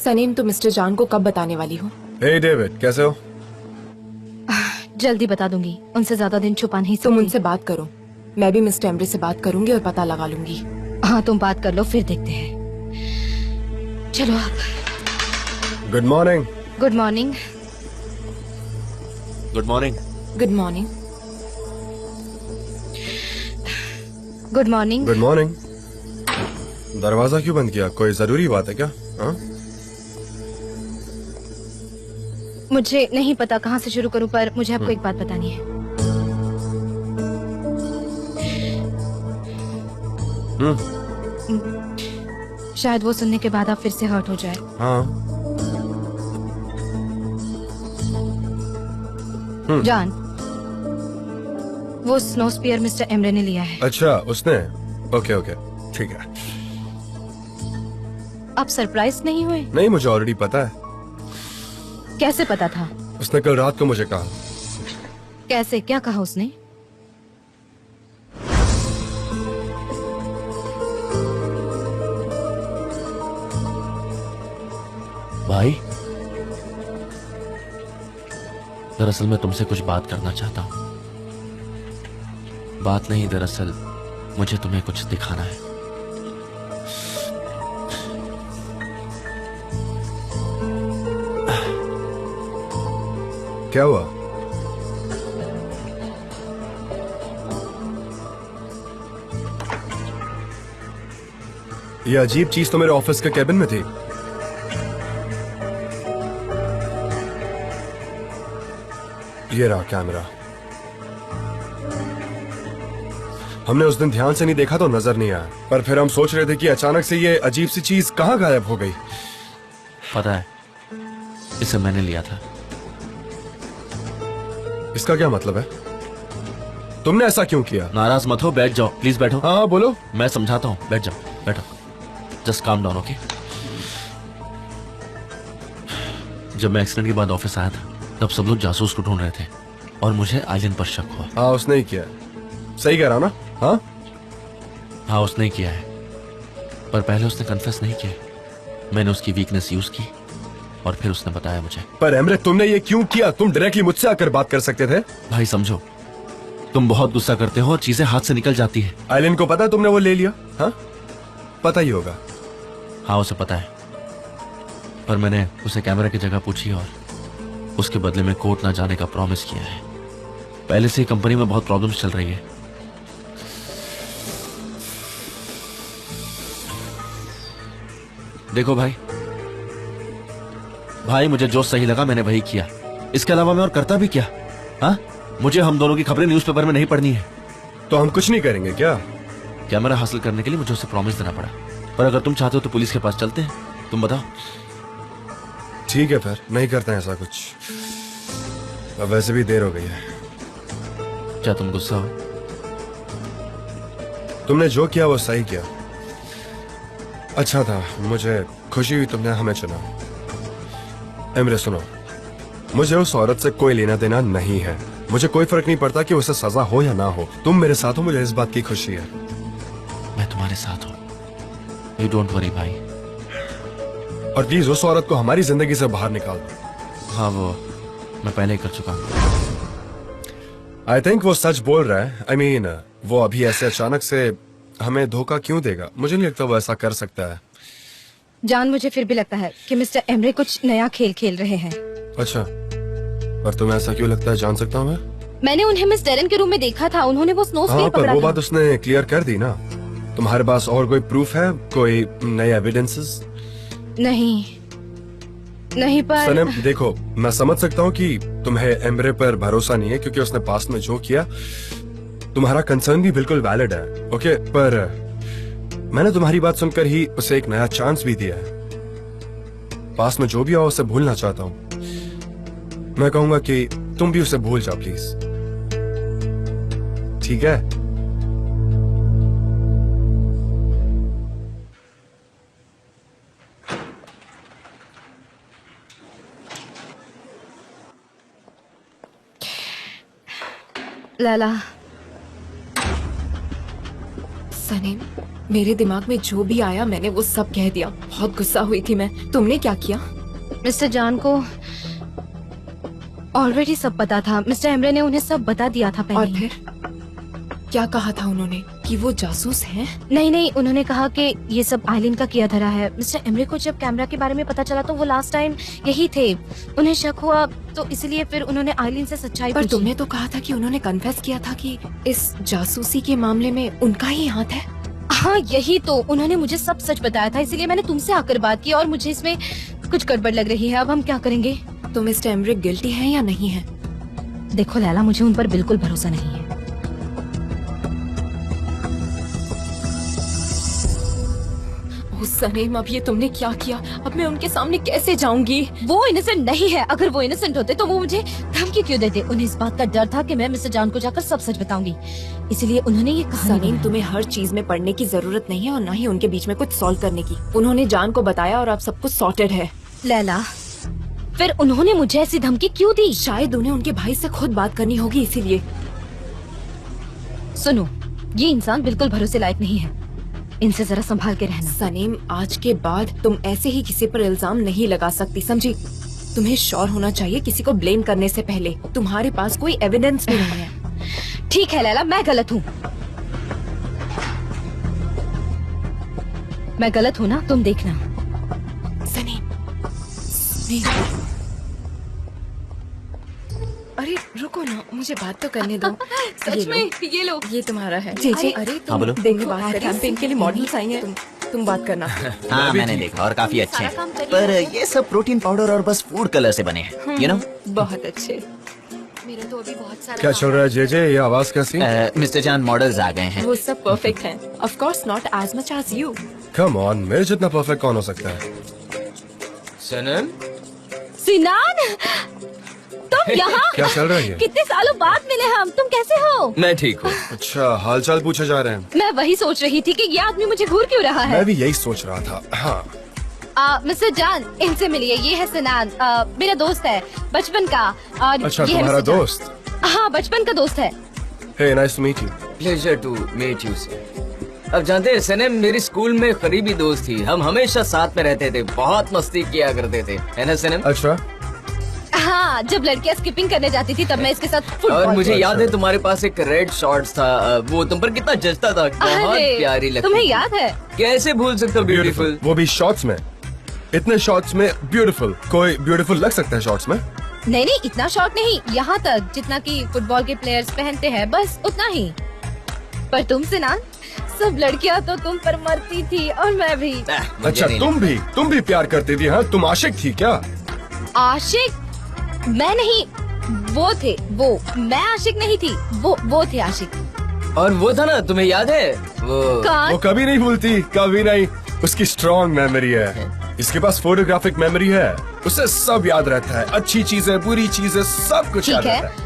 सनीम, तो मिस्टर जान को कब बताने वाली हो? हे डेविड, कैसे हो? जल्दी बता दूंगी, उनसे ज्यादा दिन छुपा नहीं सकती। तुम उनसे बात करो, मैं भी मिस्टर एम्ब्रे से बात करूंगी और पता लगा लूंगी। हाँ, तुम बात कर लो, फिर देखते हैं। चलो आप। Good morning. Good morning. Good morning. Good morning. Good morning. Good morning. दरवाजा क्यों बंद किया? कोई जरूरी बात है क्या? हाँ? मुझे नहीं पता कहाँ से शुरू करूं, पर मुझे आपको एक बात बतानी है। शायद वो सुनने के बाद आप फिर से हर्ट हो जाए। हाँ। जान, वो स्नो स्पीयर मिस्टर एम्ब्रे ने लिया है। अच्छा, उसने? ओके ओके, ठीक है। आप सरप्राइज नहीं हुए? नहीं, मुझे ऑलरेडी पता है। कैसे पता था? उसने कल रात को मुझे कहा। कैसे? क्या कहा उसने? भाई, दरअसल मैं तुमसे कुछ बात करना चाहता हूँ। बात नहीं, दरअसल मुझे तुम्हें कुछ दिखाना है। क्या हुआ? ये अजीब चीज तो मेरे ऑफिस के कैबिन में थी। ये रहा कैमरा। हमने उस दिन ध्यान से नहीं देखा तो नजर नहीं आया, पर फिर हम सोच रहे थे कि अचानक से ये अजीब सी चीज कहाँ गायब हो गई। पता है, इसे मैंने लिया था। इसका क्या मतलब है? तुमने ऐसा क्यों किया? नाराज मत हो, बैठ जाओ, प्लीज बैठो। हाँ बोलो। मैं समझाता हूँ, बैठ जाओ, बैठो। Just calm down, okay? जब मैं एक्सीडेंट के बाद ऑफिस आया था, तब सब लोग जासूस को ढूंढ रहे थे और मुझे आइलिन पर शक हुआ। हाँ, उसने ही किया। सही कह रहा ना? हाँ हाँ, उसने ही किया है, पर पहले उसने कन्फेस नहीं किया। मैंने उसकी वीकनेस यूज की और फिर उसने बताया मुझे। पर एमरे, तुमने ये क्यों किया? तुम डायरेक्टली मुझसे आकर बात कर सकते थे। भाई समझो, तुम बहुत गुस्सा करते हो और चीजें हाथ से निकल जाती है। आइलिन को पता है तुमने वो ले लिया? हाँ, पता ही होगा। हाँ, उसे पता है, पर मैंने उसे कैमरा की जगह पूछी और उसके बदले में कोर्ट ना जाने का प्रॉमिस किया है। पहले से ही कंपनी में बहुत प्रॉब्लम्स चल रही है। देखो भाई, मुझे जो सही लगा मैंने वही किया। इसके अलावा मैं और करता भी क्या? हाँ, मुझे हम दोनों की खबरें न्यूज़पेपर में नहीं पढ़नी है। तो हम कुछ नहीं करेंगे क्या? कैमरा हासिल करने के लिए मुझे उसे प्रॉमिस देना पड़ा, पर अगर तुम चाहते हो तो पुलिस के पास चलते हैं। तुम बताओ। ठीक है, फिर नहीं करते हैं ऐसा कुछ। अब वैसे भी देर हो गई है। क्या तुम गुस्सा हो? तुमने जो किया वो सही किया। अच्छा था, मुझे खुशी हुई तुमने हमें चुना। एमरे सुनो, मुझे उस औरत से कोई लेना देना नहीं है। मुझे कोई फर्क नहीं पड़ता कि उसे सजा हो या ना हो। तुम मेरे साथ हो, मुझे इस बात की खुशी है। मैं तुम्हारे साथ हूँ, यू डोंट वरी भाई। और प्लीज उस औरत को हमारी जिंदगी से बाहर निकाल दो। हाँ, वो मैं पहले ही कर चुका हूँ। आई थिंक वो सच बोल रहा है। I mean, वो अभी ऐसे अचानक से हमें धोखा क्यों देगा? मुझे नहीं लगता वो ऐसा कर सकता है। जान, मुझे फिर भी लगता है कि मिस्टर एम्ब्रे कुछ नया खेल खेल रहे हैं। अच्छा, पर तुम्हें ऐसा क्यों लगता है? जान सकता हूँ मैं? मैंने उन्हें मिस डेरन के रूम में देखा था। उन्होंने वो स्नो स्पीयर हाँ, पर पकड़ा वो था। बात उसने क्लियर कर दी ना। तुम्हारे पास और कोई प्रूफ है? कोई नए एविडेंसेस? नहीं, पर सनम देखो, मैं समझ सकता हूँ कि तुम्हें एम्ब्रे पर भरोसा नहीं है क्योंकि उसने पास्ट में जो किया। तुम्हारा कंसर्न भी बिल्कुल वैलिड है, ओके, पर मैंने तुम्हारी बात सुनकर ही उसे एक नया चांस भी दिया है। पास्ट में जो भी हुआ उसे भूलना चाहता हूँ। मैं कहूंगा कि तुम भी उसे भूल जाओ प्लीज, ठीक है? लैला, सनीम, मेरे दिमाग में जो भी आया मैंने वो सब कह दिया। बहुत गुस्सा हुई थी मैं। तुमने क्या किया? मिस्टर जान को ऑलरेडी सब पता था। मिस्टर एमरे ने उन्हें सब बता दिया था पहले और ही। फिर क्या कहा था उन्होंने कि वो जासूस हैं? नहीं, उन्होंने कहा कि ये सब आइलिन का किया धरा है। मिस्टर एमरे को जब कैमरा के बारे में पता चला तो वो लास्ट टाइम यही थे। उन्हें शक हुआ तो इसलिए फिर उन्होंने आइलिन से सच्चाई पर पूछी। तुमने तो कहा था कि उन्होंने कन्फेस किया था कि इस जासूसी के मामले में उनका ही हाथ है। हाँ, यही तो। उन्होंने मुझे सब सच बताया था, इसलिए मैंने तुमसे आकर बात की और मुझे इसमें कुछ गड़बड़ लग रही है। अब हम क्या करेंगे? तो मिस्टर एमरे गिल्टी हैं या नहीं है? देखो लैला, मुझे उन पर बिल्कुल भरोसा नहीं है। ओह सनीम, अब ये तुमने क्या किया? अब मैं उनके सामने कैसे जाऊंगी? वो इनोसेंट नहीं है। अगर वो इनोसेंट होते तो वो मुझे धमकी क्यों देते? उन्हें इस बात का डर था कि मैं मिस्टर जान को जाकर सब सच बताऊंगी, इसलिए उन्होंने ये कहा। सनीम, तुम्हें हर चीज में पढ़ने की जरूरत नहीं है और न ही उनके बीच में कुछ सॉल्व करने की। उन्होंने जान को बताया और अब सब कुछ सॉर्टेड है। लैला, फिर उन्होंने मुझे ऐसी धमकी क्यों दी? शायद उन्हें उनके भाई से खुद बात करनी होगी, इसीलिए। सुनो, ये इंसान बिल्कुल भरोसे लायक नहीं है। इनसे जरा संभाल के रहना। सनीम, आज के बाद तुम ऐसे ही किसी पर इल्जाम नहीं लगा सकती, समझी? तुम्हें श्योर होना चाहिए किसी को ब्लेम करने से पहले। तुम्हारे पास कोई एविडेंस भी नहीं है। ठीक है लैला, मैं गलत हूँ। मैं गलत हूँ ना, तुम देखना। सनीम, सनीम। अरे रुको ना, मुझे बात तो करने दो। सच में, ये लो। ये तुम्हारा है। जी, अरे हाँ, तुम बोलो। देखो, बात कैंपेन के लिए मॉडल्स आई हैं। तुम बात करना। हाँ मैंने देखा और काफी अच्छे सारा काम हैं, करिए। पर ये सब प्रोटीन पाउडर और बस फूड कलर से बने हैं, यू नो। बहुत अच्छे। मेरा तो अभी बहुत सारा क्या चल रहा है जे? ये आवाज कैसी? मिस्टर जान मॉडल्स आ गए हैं। वो सब परफेक्ट हैं। Of course not as much as you. Come on, मेरे जितना परफेक्ट कौन हो सकता है? सनम, सिनान, तुम यहाँ? क्या चल रहा है ये? कितने सालों बाद मिले हम। तुम कैसे हो? मैं ठीक हूँ। अच्छा, हालचाल पूछे जा रहे हैं। मैं वही सोच रही थी कि ये आदमी मुझे घूर क्यों रहा है। मैं भी यही सोच रहा था। हाँ, मिस्टर जान, इनसे मिलिए। ये है सिनान, मेरा दोस्त है बचपन का। और अच्छा, ये है तुम्हारा मिस्टर जान। दोस्त? हाँ, बचपन का दोस्त है। Hey, nice to meet you. Pleasure to meet you sir. अब जानते हैं सनम मेरी स्कूल में करीबी दोस्त थी। हम हमेशा साथ में रहते थे, बहुत मस्ती किया करते थे, है ना सनम? अच्छा, हाँ, जब लड़कियाँ स्किपिंग करने जाती थी तब मैं इसके साथ और फुटबॉल। मुझे याद है तुम्हारे पास एक रेड शॉर्ट्स था, वो तुम पर कितना जचता था, बहुत अरे, प्यारी लगती तुम्हें थी। याद है? कैसे भूल सकते हो? ब्यूटीफुल। वो भी शॉर्ट्स में। इतने शॉर्ट्स में ब्यूटीफुल? कोई ब्यूटीफुल लग सकता है शॉर्ट्स में? नहीं, इतना शॉर्ट नहीं, यहाँ तक जितना कि फुटबॉल के प्लेयर्स पहनते हैं, बस उतना ही। पर तुम सिनान, सब लड़कियाँ तो तुम पर मरती थी और मैं भी। मुझे अच्छा, नहीं तुम भी प्यार करती थी? हाँ, तुम आशिक थी क्या? आशिक? मैं नहीं, वो थे। वो, मैं आशिक नहीं थी, वो थे आशिक। लगता। और वो था ना, तुम्हें याद है वो? कौन? वो कभी नहीं भूलती, कभी नहीं। उसकी स्ट्रॉन्ग मेमोरी है। इसके पास फोटोग्राफिक मेमोरी है। उसे सब याद रहता है, अच्छी चीजें, बुरी चीजें, सब कुछ ठीक याद है, रहता है।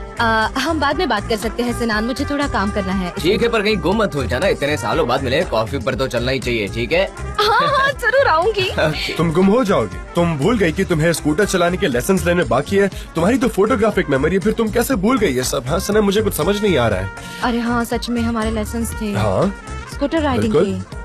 हम बाद में बात कर सकते हैं सिनान, मुझे थोड़ा काम करना है। ठीक है, पर कहीं गुम मत हो जाना। इतने सालों बाद मिले, कॉफी पर तो चलना ही चाहिए, ठीक है? हाँ, जरूर आऊंगी। तुम गुम हो जाओगी। तुम भूल गई कि तुम्हें स्कूटर चलाने के लेसन्स लेने बाकी है। तुम्हारी तो फोटोग्राफिक मेमोरी है, फिर तुम कैसे भूल गई ये सब? हाँ सनम, मुझे कुछ समझ नहीं आ रहा है। अरे हाँ, सच में हमारे लेसन्स थे हाँ, स्कूटर राइडिंग बिल्कुल। के।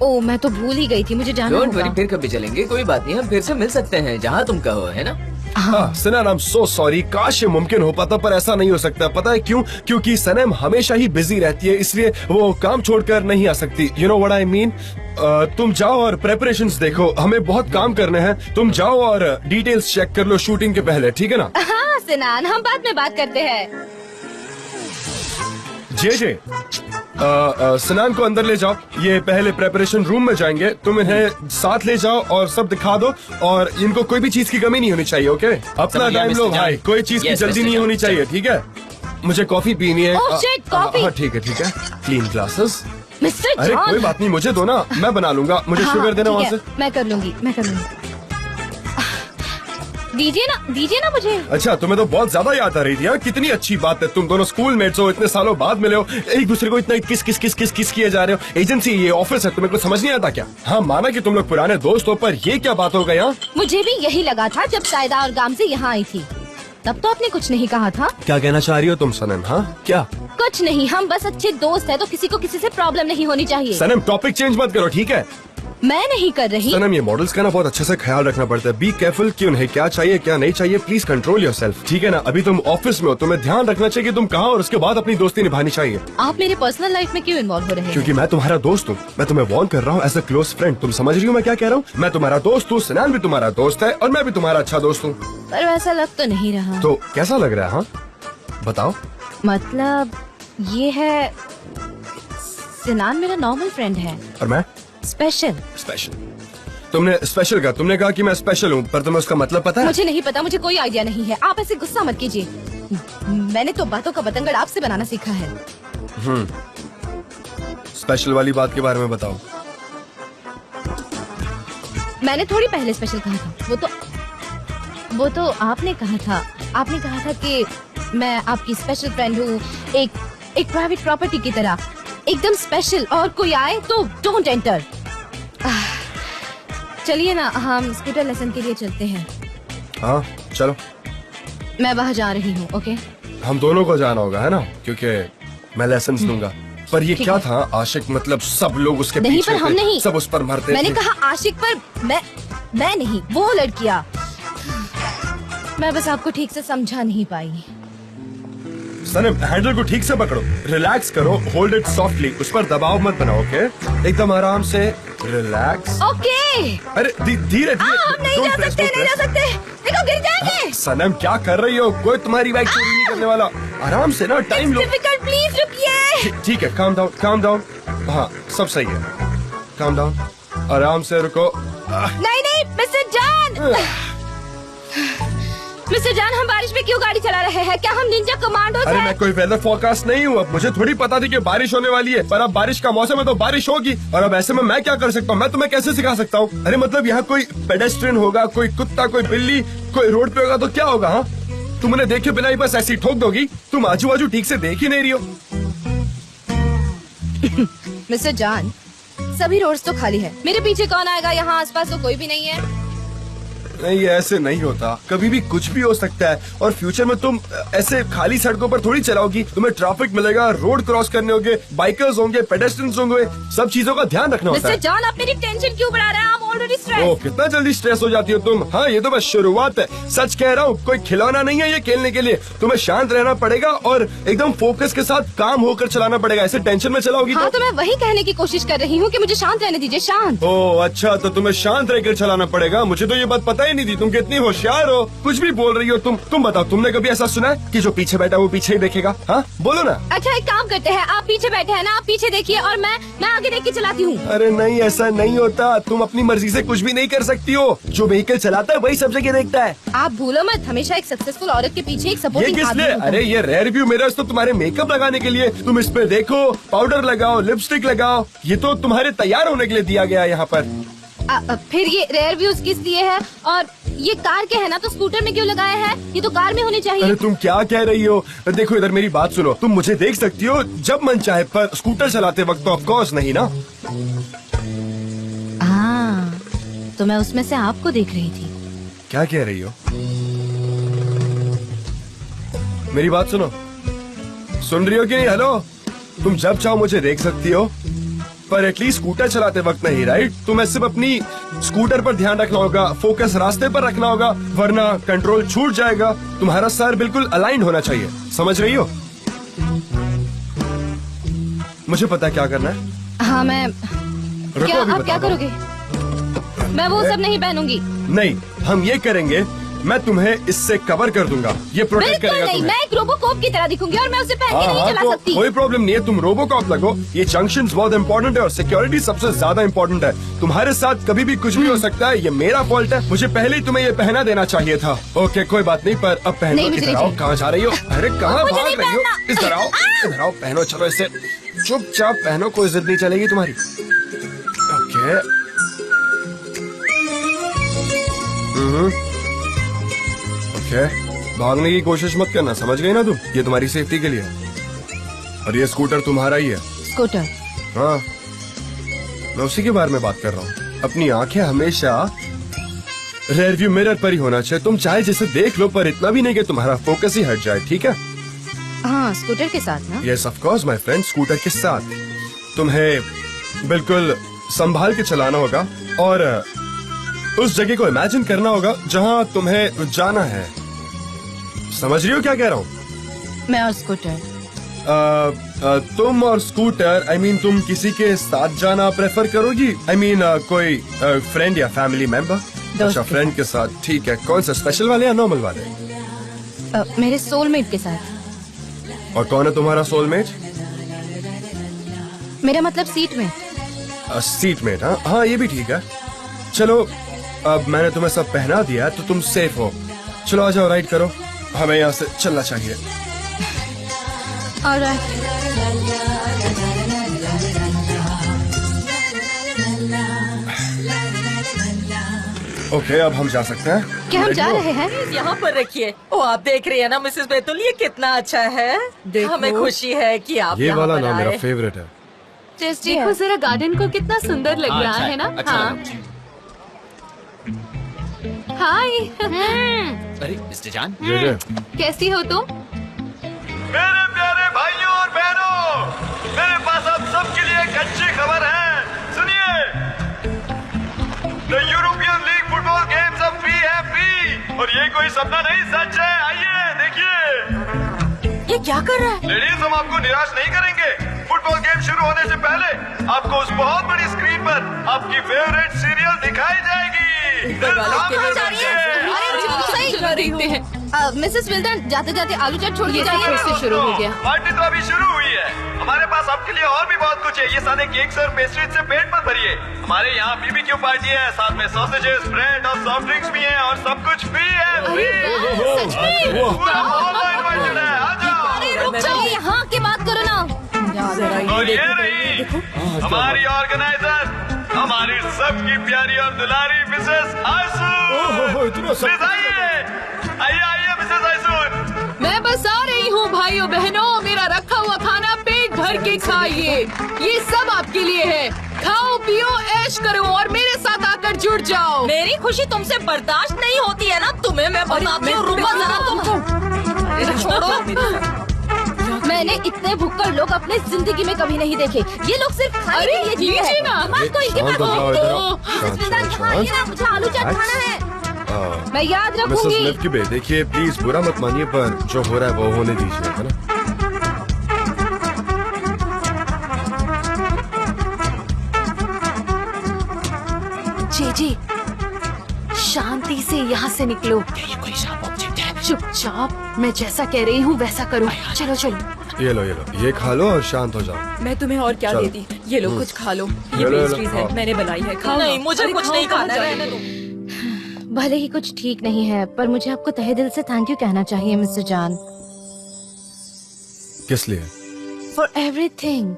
ओ, मैं तो भूल ही गई थी, मुझे जाना डोंट वरी, होगा। फिर कभी चलेंगे, कोई बात नहीं, हम फिर से मिल सकते हैं जहाँ तुम कहो, है ना? हाँ सनम, आई एम सो सॉरी। काश ये मुमकिन हो पाता, पर ऐसा नहीं हो सकता। पता है क्यों? क्योंकि सनम हमेशा ही बिजी रहती है, इसलिए वो काम छोड़कर नहीं आ सकती। You know what I mean? तुम जाओ और प्रेपरेशंस देखो, हमें बहुत काम करने हैं। तुम जाओ और डिटेल्स चेक कर लो शूटिंग के पहले, ठीक है ना? हाँ सिनान, हम बाद में बात करते हैं। जे सनान को अंदर ले जाओ। ये पहले प्रेपरेशन रूम में जाएंगे। तुम इन्हें साथ ले जाओ और सब दिखा दो, और इनको कोई भी चीज की कमी नहीं होनी चाहिए, ओके? अपना समझ गया, टाइम लो मिस्टर भाई, जान। कोई चीज की Yes, जल्दी मिस्टर नहीं जान। होनी चाहिए, ठीक है? मुझे कॉफी पीनी है। Oh, shit, coffee। हाँ ठीक है। Clean glasses. मिस्टर अरे जॉन। कोई बात नहीं, मुझे दो ना, मैं बना लूंगा। मुझे हाँ, शुगर देना ठीक वहाँ है, से। मैं कर लूंगी। दीजिए ना मुझे। अच्छा, तुम्हें तो बहुत ज्यादा याद आ रही थी। हाँ, कितनी अच्छी बात है, तुम दोनों स्कूल मेट्स हो, इतने सालों बाद मिले हो, एक दूसरे को इतना किस किए जा रहे हो। एजेंसी, ये ऑफिस है, तुम्हें कुछ समझ नहीं आता क्या? हाँ, माना कि तुम लोग पुराने दोस्त हो, पर ये क्या बात हो गई? हाँ, मुझे भी यही लगा था जब सायदा और गाम से यहाँ आई थी। तब तो आपने कुछ नहीं कहा था। क्या कहना चाह रही हो तुम सनम? हाँ क्या? कुछ नहीं, हम बस अच्छे दोस्त हैं, तो किसी को किसी से प्रॉब्लम नहीं होनी चाहिए। सनम टॉपिक चेंज मत करो, ठीक है? मैं नहीं कर रही। सनम ये मॉडल्स का ना बहुत अच्छे से ख्याल रखना पड़ता है। बी केयरफुल कि उन्हें क्या चाहिए क्या नहीं चाहिए। प्लीज कंट्रोल योरसेल्फ, ठीक है ना? अभी तुम ऑफिस में हो, तुम्हें ध्यान रखना चाहिए कि तुम कहाँ, और उसके बाद अपनी दोस्ती निभानी चाहिए। आप मेरे पर्सनल लाइफ में क्यों इन्वॉल्व हो रहे हैं? क्योंकि मैं तुम्हारा दोस्त हूँ, मैं तुम्हें वार्न कर रहा हूँ एज अ क्लोज फ्रेंड। तुम समझ रही हो मैं क्या कह रहा हूँ? मैं तुम्हारा दोस्त हूँ, सनान भी तुम्हारा दोस्त है, और मैं भी तुम्हारा अच्छा दोस्त हूँ। पर वैसा लग तो नहीं रहा। तो कैसा लग रहा है? हाँ बताओ। मतलब ये है, सिनान मेरा नॉर्मल फ्रेंड है। और मैं स्पेशल। स्पेशल? तुमने स्पेशल कहा, तुमने कहा कि मैं स्पेशल हूँ, पर तुम्हें उसका मतलब पता है? मुझे नहीं पता, मुझे कोई आइडिया नहीं है। आप ऐसे गुस्सा मत कीजिए, मैंने तो बातों का बतंगड़ आपसे बनाना सीखा है। स्पेशल वाली बात के बारे में बताओ। मैंने थोड़ी पहले स्पेशल कहा था, वो तो आपने कहा था। आपने कहा था कि मैं आपकी स्पेशल फ्रेंड हूँ, एक प्राइवेट प्रॉपर्टी की तरह, एकदम स्पेशल, और कोई आए तो डोंट एंटर। चलिए ना, हम स्कूटर लेसन के लिए चलते हैं। हाँ चलो। मैं वहाँ जा रही हूँ। ओके, हम दोनों को जाना होगा है ना, क्योंकि मैं लेसन दूंगा। पर ये ठीक क्या है। था? आशिक मतलब सब लोग उसके नहीं, पीछे पर हम थे, नहीं। सब उस पर मरते मैंने थे। कहा आशिक पर, मैं नहीं, वो लड़कियाँ। मैं बस आपको ठीक से समझा नहीं पाई। सनम हैंडल को ठीक से पकड़ो, रिलैक्स करो, होल्ड इट सॉफ्टली, उस पर दबाव मत बनाओ। ओके, एकदम आराम से रिलैक्स। ओके। अरे धीरे हम नहीं जा सकते, नहीं जा सकते, देखो गिर जाएंगे। सनम क्या कर रही हो? कोई तुम्हारी बाइक चोरी नहीं करने वाला। आराम से ना, टाइम लो। डिफिकल्ट, प्लीज रुकिए। ठीक है, काम डाउन, काम डाउन। हाँ सब सही है, काम डाउन, आराम से रुको। नहीं मिस्टर जान, मिस्टर जान, हम बारिश में क्यों गाड़ी चला रहे हैं? क्या हम निंजा कमांडोज अरे हैं? मैं कोई वेदर फोरकास्ट नहीं हूँ। अब मुझे थोड़ी पता थी कि बारिश होने वाली है, पर अब बारिश का मौसम है तो बारिश होगी। और अब ऐसे में मैं क्या कर सकता हूँ? मैं तुम्हें कैसे सिखा सकता हूँ? अरे मतलब यहाँ कोई पेडेस्ट्रियन होगा, कोई कुत्ता, कोई बिल्ली, कोई रोड पे होगा तो क्या होगा? हाँ, तुम उन्हें देखे बिना ही बस ऐसी ठोक दोगी? तुम आजू बाजू ठीक से देख ही नहीं रही हो। मिस्टर जान, सभी रोड्स तो खाली है, मेरे पीछे कौन आएगा? यहाँ आसपास तो कोई भी नहीं है। नहीं ऐसे नहीं होता, कभी भी कुछ भी हो सकता है। और फ्यूचर में तुम ऐसे खाली सड़कों पर थोड़ी चलाओगी, तुम्हें ट्रैफिक मिलेगा, रोड क्रॉस करने होंगे, बाइकर्स होंगे, पेडेस्ट्रियंस होंगे, सब चीजों का ध्यान रखना होता मिस्टर है। जान, आप मेरी टेंशन क्यों बढ़ा रहे हैं? I'm already stressed। ओ, कितना जल्दी स्ट्रेस हो जाती हो तुम। हाँ ये तो बस शुरुआत है, सच कह रहा हूँ, कोई खिलौना नहीं है ये खेलने के लिए। तुम्हें शांत रहना पड़ेगा और एकदम फोकस के साथ काम होकर चलाना पड़ेगा। ऐसे टेंशन में चलाओगी हाँ, तो मैं वही कहने की कोशिश कर रही हूँ कि मुझे शांत रहने दीजिए, शांत। ओह अच्छा, तो तुम्हें शांत रहकर चलाना पड़ेगा। मुझे तो ये बात पता ही नहीं थी, तुम कितनी होशियार हो, कुछ भी बोल रही हो तुम। तुम बताओ, तुमने कभी ऐसा सुना है कि जो पीछे बैठा वो पीछे ही देखेगा? हाँ बोलो ना। अच्छा एक काम करते हैं, आप पीछे बैठे हैं ना, आप पीछे देखिए और मैं आगे देख के चलाती हूँ। अरे नहीं, ऐसा नहीं होता। तुम अपनी मर्जी से कुछ भी नहीं कर सकती हो। जो व्हीकल चलाता है वही सब जगह देखता है। आप भूलो मत, हमेशा एक सक्सेसफुल औरत के पीछे एक ये सपोर्टिंग किस आदमी लिए? होता है। अरे ये रेयर व्यू मिरर्स तो तुम्हारे मेकअप लगाने के लिए। तुम इस पे देखो, पाउडर लगाओ, लिपस्टिक लगाओ, ये तो तुम्हारे तैयार होने के लिए दिया गया है यहाँ पर। फिर ये रेयर व्यूज किस लिए है? और ये कार के है ना, तो स्कूटर में क्यों लगाया है? ये तो कार में होनी चाहिए। अरे तुम क्या कह रही हो? देखो इधर मेरी बात सुनो, तुम मुझे देख सकती हो जब मन चाहे, पर स्कूटर चलाते वक्त तो ऑफ कोर्स नहीं ना। हाँ, तो मैं उसमें से आपको देख रही थी। क्या कह रही हो? मेरी बात सुनो, सुन रही हो कि नहीं? हेलो, तुम जब चाहो मुझे देख सकती हो, पर एटलीस्ट स्कूटर चलाते वक्त नहीं, राइट? तुम्हें सिर्फ अपनी स्कूटर पर ध्यान रखना होगा, फोकस रास्ते पर रखना होगा, वरना कंट्रोल छूट जाएगा। तुम्हारा सर बिल्कुल अलाइंड होना चाहिए, समझ रही हो? मुझे पता है क्या करना है। हाँ मैं रुको, क्या अभी आप क्या बता दो। करोगे? मैं वो सब नहीं पहनूंगी। नहीं, हम ये करेंगे, मैं तुम्हें इससे कवर कर दूंगा, ये प्रोटेक्ट बिल्कुल करेगा नहीं, तुम्हें। मैं एक रोबोकॉप की तरह दिखूंगी और मैं उसे पहन के नहीं हाँ, चला तो सकती। कोई प्रॉब्लम नहीं है, तुम रोबोकॉप लगो। ये जंक्शंस बहुत इंपॉर्टेंट है और सिक्योरिटी सबसे ज्यादा इंपॉर्टेंट है। तुम्हारे साथ कभी भी कुछ भी हो सकता है, ये मेरा फॉल्ट है। मुझे पहले ही तुम्हें ये पहना देना चाहिए था। ओके कोई बात नहीं, पर अब पहनो। नहीं, मुझे इधर नहीं आओ, चाहिए। कहाँ जा रही हो? अरे कहाँ मुझे भाग नहीं रही हो? पहनना। इधर आओ, इधर आओ, पहनो। चलो इसे चुपचाप पहनो, कोई जिद नहीं चलेगी तुम्हारी। ओके ओके, भागने की कोशिश मत करना, समझ गई ना तुम? ये तुम्हारी सेफ्टी के लिए है। और ये स्कूटर तुम्हारा ही है। स्कूटर? हाँ, मैं उसी के बारे में बात कर रहा हूँ। अपनी आंखें हमेशा रेयर व्यू मिरर पर ही होना चाहिए। तुम चाहे जैसे देख लो, पर इतना भी नहीं कि तुम्हारा फोकस ही हट जाए, ठीक है? हाँ, स्कूटर के साथ ना। Yes of course my friend, scooter के साथ तुम्हें बिल्कुल संभाल के चलाना होगा और उस जगह को इमेजिन करना होगा जहां तुम्हें जाना है। समझ रही हो क्या कह रहा हूँ? मैं और स्कूटर। तुम और स्कूटर, I mean, तुम किसी के साथ जाना प्रेफर करोगी? I mean, कोई फ्रेंड या फैमिली मेंबर? अच्छा, फ्रेंड के साथ, ठीक है। कौन सा, स्पेशल वाले या नॉर्मल वाले? मेरे सोलमेट के साथ। और कौन है तुम्हारा सोलमेट? मेरा मतलब सीट में। सीटमेट? हाँ हाँ, ये भी ठीक है। चलो, अब मैंने तुम्हें सब पहना दिया है तो तुम सेफ हो। चलो आ जाओ, राइड करो। हमें यहाँ से चलना चाहिए। ऑलराइट। ओके, अब हम जा सकते हैं। क्या हम Ready जा हो? रहे हैं? यहाँ पर रखिए। ओ, आप देख रही है ना मिसेस बैतुल, ये कितना अच्छा है। देखो। हमें खुशी है कि आप ये यहाँ वाला पर ना मेरा आए। फेवरेट है। देखो जरा गार्डन को कितना सुंदर लग रहा है ना। हाँ। हाय, अरे मिस्टर जान, ये कैसी हो तुम? मेरे प्यारे भाइयों और बहनों, मेरे पास आप सबके लिए एक अच्छी खबर है। सुनिए, the European league football games अब फ्री है, फ्री। और ये कोई सपना नहीं, सच है। आइए देखिए। ये क्या कर रहा है? लेडीज, हम आपको निराश नहीं करेंगे। फुटबॉल गेम शुरू होने से पहले आपको उस बहुत बड़ी स्क्रीन पर आपकी फेवरेट सीरियल दिखाई जाएगी। देखते हैं। मिसेस विल्डन, जाते जाते आलू चाट छोड़ के जाइए। फिर से शुरू हो गया। पार्टी तो अभी शुरू हुई है। हमारे पास आपके लिए और भी बहुत कुछ है। ये सारे केक्स और पेस्ट्रीज से पेट मत भरिए। हमारे यहाँ बीबीक्यू पार्टी है, साथ में सॉसेजेस, ब्रेड और सॉफ्ट ड्रिंक्स भी हैं और सब कुछ फ्री है। पूरा मोहल्ला इनवाइटेड है। आ जाओ। चलिए यहाँ की बात करो ना। और ये रही हमारी ऑर्गेनाइजर, हमारी सबकी प्यारी और दुलारी मिसेस आइसुन। प्लीज आइए, आइए आइए मिसेस आइसुन। मैं बस आ रही हूँ भाइयों बहनों, मेरा रखा हुआ खाना पेट भर के खाइए। ये सब आपके लिए है। खाओ पियो ऐश करो और मेरे साथ आकर जुड़ जाओ। मेरी खुशी तुमसे बर्दाश्त नहीं होती है ना तुम्हें। मैं बताती हूँ, रुको जरा तुमको। छोड़ो। मैंने इतने भुक्कड़ लोग अपने जिंदगी में कभी नहीं देखे। ये लोग सिर्फ खाने के लिए जीते हैं। दिमाग तो इनके पास नहीं है। ये ना, मुझे आलू चाट खाना है। मैं याद मिसेस रखूंगी। लिफ्की, देखिए प्लीज बुरा मत मानिए, पर जो हो रहा है वो होने दीजिए, है ना? जी शांति से यहाँ से निकलो। चुपचाप, मैं जैसा कह रही हूँ वैसा करो। चलो चलो। ये लो, ये खा लो और शांत हो जाओ। मैं तुम्हें और क्या चलो। देती। ये लो, कुछ खा लो। ये लो, लो, पेस्ट्रीज है, खाओ। मैंने बनाई है। खाओ। नहीं, मुझे अरे कुछ खाओ, नहीं कहाँ खाना, जा रही रहने हो? दो। भले ही कुछ ठीक नहीं है, पर मुझे आपको तहे दिल से थैंक यू कहना चाहिए मिस्टर जान, किस लिए? For everything.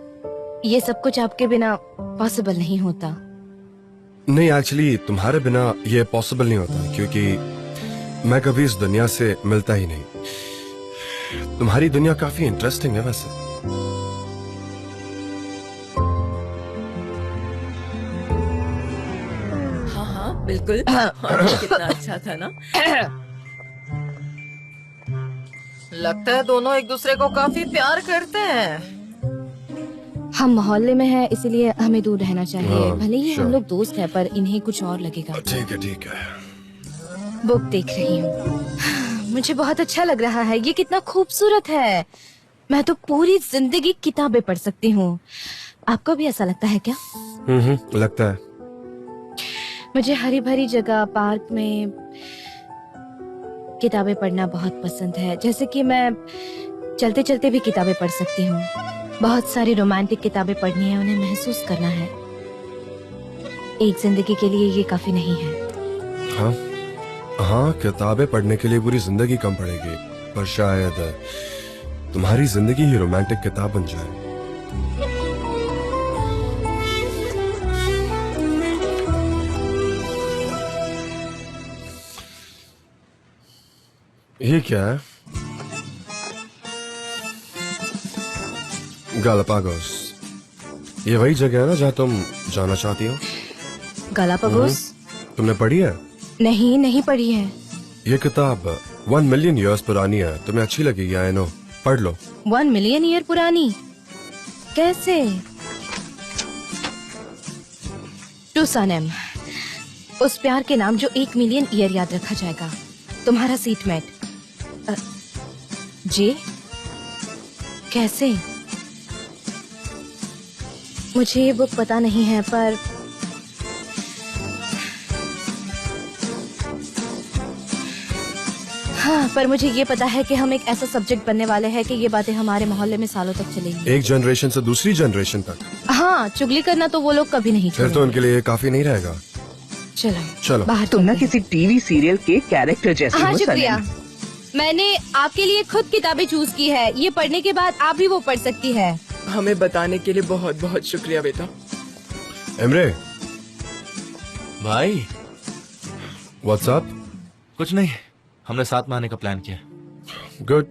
ये सब कुछ आपके बिना पॉसिबल नहीं होता। नहीं, एक्चुअली तुम्हारे बिना ये पॉसिबल नहीं होता, क्योंकि मैं कभी इस दुनिया से मिलता ही नहीं। तुम्हारी दुनिया काफी इंटरेस्टिंग है वैसे। हाँ बिल्कुल। कितना अच्छा था ना। लगता है दोनों एक दूसरे को काफी प्यार करते हैं। हम मोहल्ले में हैं, इसीलिए हमें दूर रहना चाहिए। हाँ, भले ही हम sure. लोग दोस्त हैं, पर इन्हें कुछ और लगेगा। ठीक है। बुक देख रही हूँ। मुझे बहुत अच्छा लग रहा है। ये कितना खूबसूरत है। मैं तो पूरी जिंदगी किताबें पढ़ सकती हूँ। आपको भी ऐसा लगता है क्या? लगता है। मुझे हरी भरी जगह, पार्क में किताबें पढ़ना बहुत पसंद है। जैसे कि मैं चलते चलते भी किताबें पढ़ सकती हूँ। बहुत सारी रोमांटिक किताबें पढ़नी है, उन्हें महसूस करना है। एक जिंदगी के लिए ये काफी नहीं है। हाँ, किताबें पढ़ने के लिए पूरी जिंदगी कम पड़ेगी, पर शायद तुम्हारी जिंदगी ही रोमांटिक किताब बन जाए। ये क्या है? गालापागोस। ये वही जगह है ना जहाँ तुम जाना चाहती हो? गालापागोस? तुमने पढ़ी है? नहीं, नहीं पढ़ी है। ये किताब 1 मिलियन ईयर्स पुरानी है, तुम्हें अच्छी लगेगी, आई नो, पढ़ लो। 1 मिलियन ईयर पुरानी? कैसे? टू सनम, उस प्यार के नाम जो 1 मिलियन ईयर याद रखा जाएगा। तुम्हारा सीटमेट जे? कैसे? मुझे ये बुक पता नहीं है, पर हाँ, पर मुझे ये पता है कि हम एक ऐसा सब्जेक्ट बनने वाले हैं कि ये बातें हमारे मोहल्ले में सालों तक चलेंगी। एक जनरेशन से दूसरी जनरेशन तक। हाँ, चुगली करना तो वो लोग कभी नहीं फिर तो छोड़ेंगे। उनके लिए ये काफी नहीं रहेगा। चलो चलो। बाहर तुम ना चलते हैं। किसी टीवी सीरियल के कैरेक्टर जैसे हाँ हो शुक्रिया। सनम। मैंने आपके लिए खुद किताबें चूज की है, ये पढ़ने के बाद आप भी वो पढ़ सकती है। हमें बताने के लिए बहुत बहुत शुक्रिया बेटा। एमरे, भाई व्हाट्सअप? कुछ नहीं, हमने साथ में आने का प्लान किया। गुड।